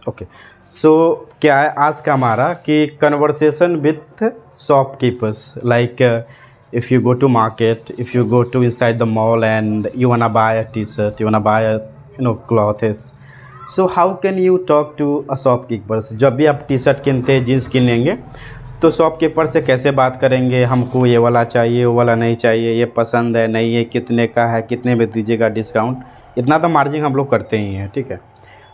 Okay, सो क्या है आज का हमारा कि conversation with shopkeepers, like if you go to market, if you go to inside the mall and you wanna buy a t-shirt, you wanna buy a clothes, so how can you talk to a shopkeeper? जब भी आप T shirt किनते हैं, jeans किन लेंगे, तो shopkeeper से कैसे बात करेंगे? हमको ये वाला चाहिए, वो वाला नहीं चाहिए, ये पसंद है नहीं, ये कितने का है, कितने में दीजिएगा डिस्काउंट, इतना तो मार्जिन हम लोग करते ही हैं, ठीक है।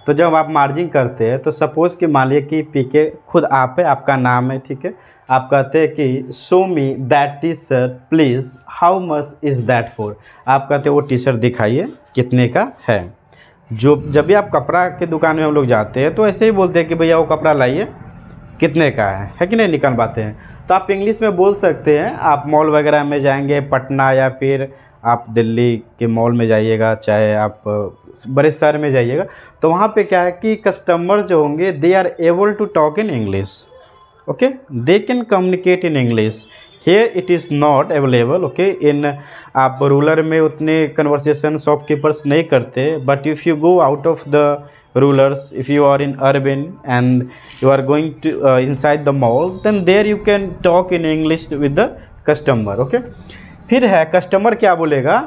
तो जब आप मार्जिन करते हैं तो सपोज़ कि मान लीजिए कि पीके खुद आप है, आपका नाम है, ठीक है, आप कहते हैं कि show me that T shirt please, how much is that for. आप कहते हैं वो टी शर्ट दिखाइए कितने का है। जो जब भी आप कपड़ा के दुकान में हम लोग जाते हैं तो ऐसे ही बोलते हैं कि भैया वो कपड़ा लाइए कितने का है कि नहीं, निकाल पाते हैं। तो आप इंग्लिश में बोल सकते हैं। आप मॉल वगैरह में जाएंगे पटना, या फिर आप दिल्ली के मॉल में जाइएगा, चाहे आप बड़े शहर में जाइएगा, तो वहाँ पे क्या है कि कस्टमर जो होंगे they are able to talk in English, okay, they can communicate in English. Here it is not available, okay, in आप रूरल में उतने कन्वर्सेशन शॉपकीपर्स नहीं करते, but if you go out of the rurals, if you are in urban and you are going to inside the mall, then there you can talk in English with the customer, okay. फिर है customer क्या बोलेगा,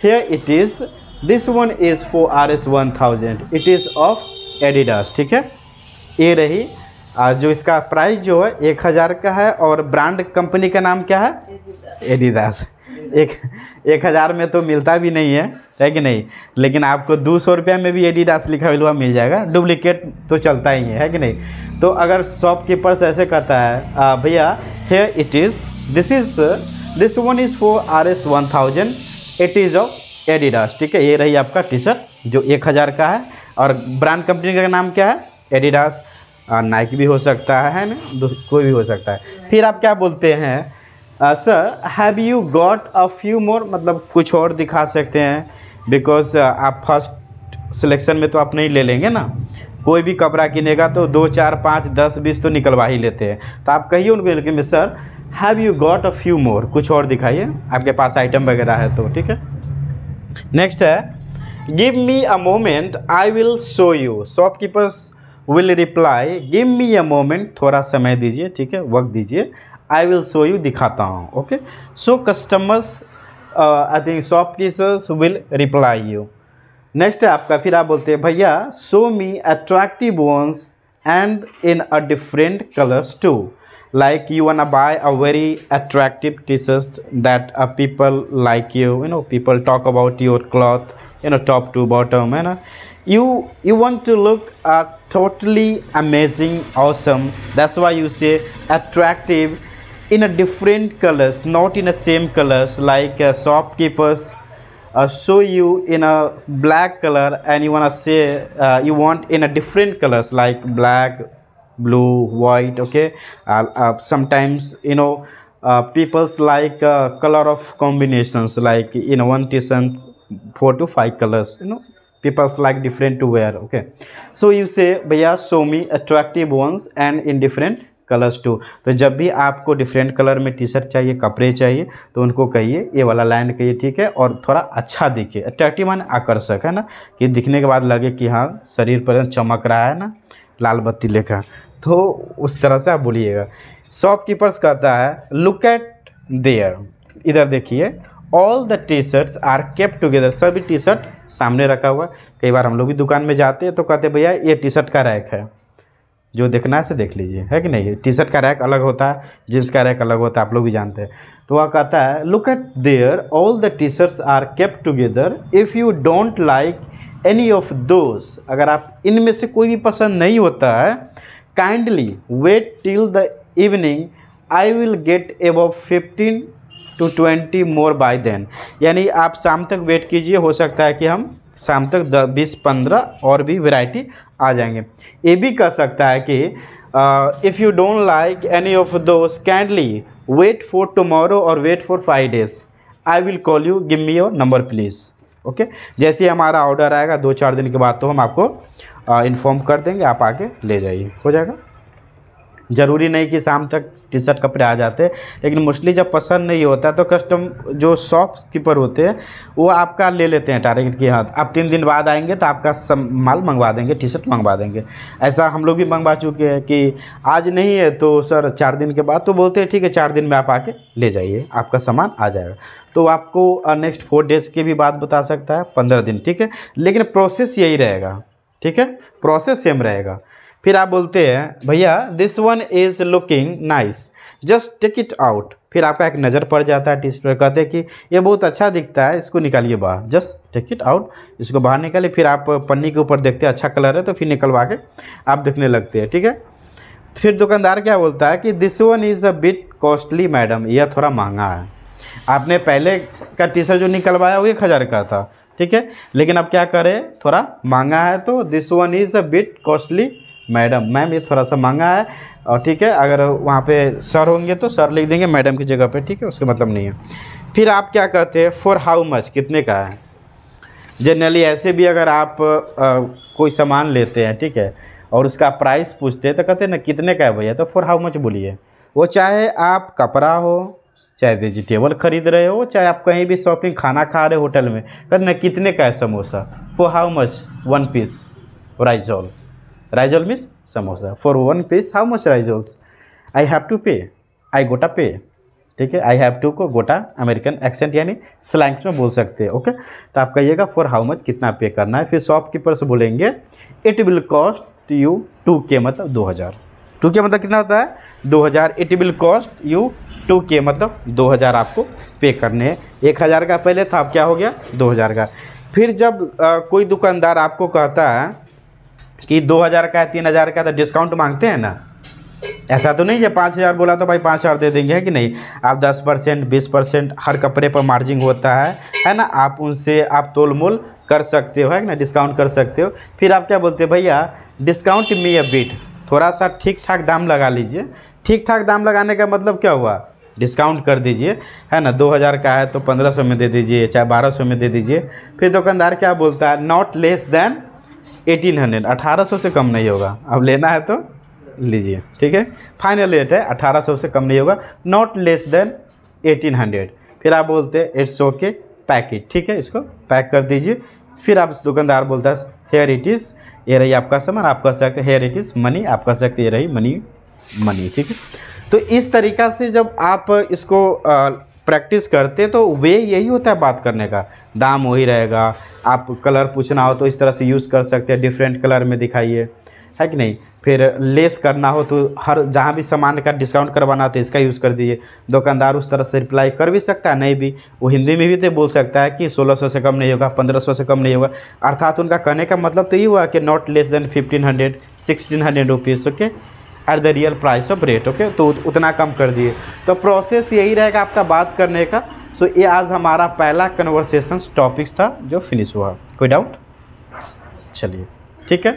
hair it is, this one is for RS1000, it is of Adidas, ठीक है। ये रही जो इसका प्राइस जो है 1000 का है, और ब्रांड कंपनी का नाम क्या है, एडिडास। 1000 में तो मिलता भी नहीं है कि नहीं, लेकिन आपको 200 रुपये में भी एडिडास लिखा हुआ मिल जाएगा, डुप्लीकेट तो चलता ही है कि नहीं। तो अगर शॉपकीपर्स ऐसे कहता है भैया here it is, this one is for RS1000, it is of Adidas, ठीक है। ये रही आपका टी शर्ट जो 1000 का है, और ब्रांड कंपनी का नाम क्या है, एडिडास। नाइक भी हो सकता है ना, कोई भी हो सकता है। फिर आप क्या बोलते हैं, sir have you got a few more, मतलब कुछ और दिखा सकते हैं, बिकॉज आप फर्स्ट सिलेक्शन में तो आप नहीं ले लेंगे ना, कोई भी कपड़ा किनेगा तो 2 4 5 10 20 तो निकलवा ही लेते हैं। तो आप कहिए उनको कि sir have you got a few more, कुछ और दिखाइए, आपके पास आइटम वगैरह है तो, ठीक है। नेक्स्ट है give me a moment I will show you. Shopkeepers will reply give me a moment, थोड़ा समय दीजिए, ठीक है, वक्त दीजिए, आई विल शो यू, दिखाता हूँ, okay. So customers I think shopkeepers will reply you. Next है आपका, फिर आप बोलते हैं भैया show me attractive ones and in a different colours too, like you wanna buy a very attractive t-shirt that people like you know, people talk about your cloth, you know, top to bottom, you want to look totally amazing, awesome, that's why you say attractive in a different colors, not in the same colors, like shopkeepers show you in a black color and you wanna say you want in a different colors like black, blue, white, okay. Sometimes you know people's like color of combinations, like in one t-shirt 4 to 5 colors, you know, people's like different to wear, okay. So you say भैया show me attractive ones and in different colours too. तो जब भी आपको different colour में T shirt चाहिए, कपड़े चाहिए, तो उनको कहिए ये वाला लाइन कहिए, ठीक है, और थोड़ा अच्छा दिखे, अट्रैक्टिव मान आकर्षक, है ना, कि दिखने के बाद लगे कि हाँ शरीर पर चमक रहा है ना, लाल बत्ती लेकर, तो उस तरह से आप बोलिएगा। शॉपकीपर्स कहता है लुक एट देयर, इधर देखिए, all the T shirts are kept together, सभी टी शर्ट सामने रखा हुआ। कई बार हम लोग भी दुकान में जाते हैं तो कहते हैं भैया ये टी शर्ट का रैक है, जो देखना है से देख लीजिए, है कि नहीं। टी शर्ट का रैक अलग होता है, जींस का रैक अलग होता है, आप लोग भी जानते हैं। तो वह कहता है look at there all the T shirts are kept together, if you don't like any of those, अगर आप इनमें से कोई भी पसंद नहीं होता है, kindly wait till the evening, I will get above 15 to 20 more by then, यानी आप शाम तक वेट कीजिए, हो सकता है कि हम शाम तक 20-15 और भी वैरायटी आ जाएंगे। ये भी कह सकता है कि if you don't like any of those kindly wait for tomorrow और wait for 5 days, I will call you, give me your number please, okay. जैसे हमारा ऑर्डर आएगा 2-4 दिन के बाद तो हम आपको इन्फॉर्म कर देंगे, आप आके ले जाइए, हो जाएगा। ज़रूरी नहीं कि शाम तक टी शर्ट कपड़े आ जाते हैं, लेकिन मोस्टली जब पसंद नहीं होता तो कस्टम जो शॉपकीपर होते हैं वो आपका ले लेते हैं टारगेट की, हाँ आप 3 दिन बाद आएंगे तो आपका सब माल मंगवा देंगे, टी शर्ट मंगवा देंगे। ऐसा हम लोग भी मंगवा चुके हैं कि आज नहीं है तो सर 4 दिन के बाद, तो बोलते हैं ठीक है 4 दिन में आप आके ले जाइए, आपका सामान आ जाएगा। तो आपको नेक्स्ट 4 डेज़ के भी बाद बता सकता है, 15 दिन, ठीक है, लेकिन प्रोसेस यही रहेगा, ठीक है, प्रोसेस सेम रहेगा। फिर आप बोलते हैं भैया this one is looking nice, just take it out. फिर आपका एक नज़र पड़ जाता है टी शर्ट पर, कहते हैं कि ये बहुत अच्छा दिखता है, इसको निकालिए बाहर, जस्ट टेक इट आउट, इसको बाहर निकालिए। फिर आप पन्नी के ऊपर देखते हैं अच्छा कलर है तो फिर निकलवा के आप देखने लगते हैं, ठीक है। फिर दुकानदार क्या बोलता है कि this one is a bit costly madam, यह थोड़ा महंगा है। आपने पहले का टी शर्ट जो निकलवाया वो 1000 का था, ठीक है, लेकिन अब क्या करें थोड़ा महंगा है, तो this one is a bit costly madam, ma'am ये थोड़ा सा महंगा है, और ठीक है अगर वहाँ पे सर होंगे तो सर लिख देंगे मैडम की जगह पे, ठीक है, उसका मतलब नहीं है। फिर आप क्या कहते हैं फॉर हाउ मच, कितने का है। जनरली ऐसे भी अगर आप कोई सामान लेते हैं, ठीक है, और उसका प्राइस पूछते हैं तो कहते हैं ना कितने का है भैया, तो फॉर हाउ मच बोलिए। वो चाहे आप कपड़ा हो, चाहे वेजिटेबल खरीद रहे हो, चाहे आप कहीं भी शॉपिंग खाना खा रहे हो होटल में, कहते ना कितने का है samosa, for how much 1 piece rissole, rissole means samosa, for 1 piece how much rissoles, I have to pay, I गोटा पे, ठीक है, आई हैव टू को गोटा अमेरिकन एक्सेंट यानी स्लैंग्स में बोल सकते हैं, ओके। तो आप कहिएगा फॉर हाउ मच कितना पे करना है। फिर शॉपकीपर से बोलेंगे it will cost you 2K मतलब 2000, 2K मतलब कितना होता है 2000, it will cost you 2K मतलब 2000 आपको पे करने हैं। 1000 का पहले था, अब क्या हो गया 2000 का। फिर जब कोई दुकानदार आपको कहता है कि 2000 का है 3000 का, तो डिस्काउंट मांगते हैं ना, ऐसा तो नहीं है 5000 बोला तो भाई 5000 दे देंगे, है कि नहीं। आप 10% 20% हर कपड़े पर मार्जिन होता है ना, आप उनसे आप तोल मोल कर सकते हो, है ना, डिस्काउंट कर सकते हो। फिर आप क्या बोलते हैं भैया डिस्काउंट मी अ बिट, थोड़ा सा ठीक ठाक दाम लगा लीजिए। ठीक ठाक दाम लगाने का मतलब क्या हुआ, डिस्काउंट कर दीजिए, है ना। 2000 का है तो 1500 में दे दीजिए, चाहे 1200 में दे दीजिए। फिर दुकानदार क्या बोलता है नॉट लेस देन 1800, 1800 से कम नहीं होगा, अब लेना है तो लीजिए, ठीक है, फाइनल रेट है 1800 से कम नहीं होगा, नॉट लेस देन 1800। फिर आप बोलते हैं इट्स ओके पैक इट, ठीक है, इसको पैक कर दीजिए। फिर आप दुकानदार बोलता है हेयर इट इज़, ये रही आपका सामान, आप कह सकते हैं हेयर इट इज़ मनी, आप कह सकते हैं ये रही मनी, ठीक है। तो इस तरीक़ा से जब आप इसको प्रैक्टिस करते तो वे यही होता है बात करने का, दाम वही रहेगा। आप कलर पूछना हो तो इस तरह से यूज़ कर सकते हैं, डिफरेंट कलर में दिखाइए, है कि नहीं। फिर लेस करना हो तो हर जहाँ भी सामान का डिस्काउंट करवाना हो तो इसका यूज़ कर दीजिए। दुकानदार उस तरह से रिप्लाई कर भी सकता है, नहीं भी वो हिंदी में भी तो बोल सकता है कि 1600 से कम नहीं होगा, 1500 से कम नहीं होगा, अर्थात उनका कहने का मतलब तो ये हुआ कि not less than 1500 1600 rupees, okay, at the real price of rate, okay, तो उतना कम कर दिए। तो प्रोसेस यही रहेगा आपका बात करने का। सो ये आज हमारा पहला कन्वर्सेशन टॉपिक्स था जो फिनिश हुआ। कोई डाउट, चलिए ठीक है।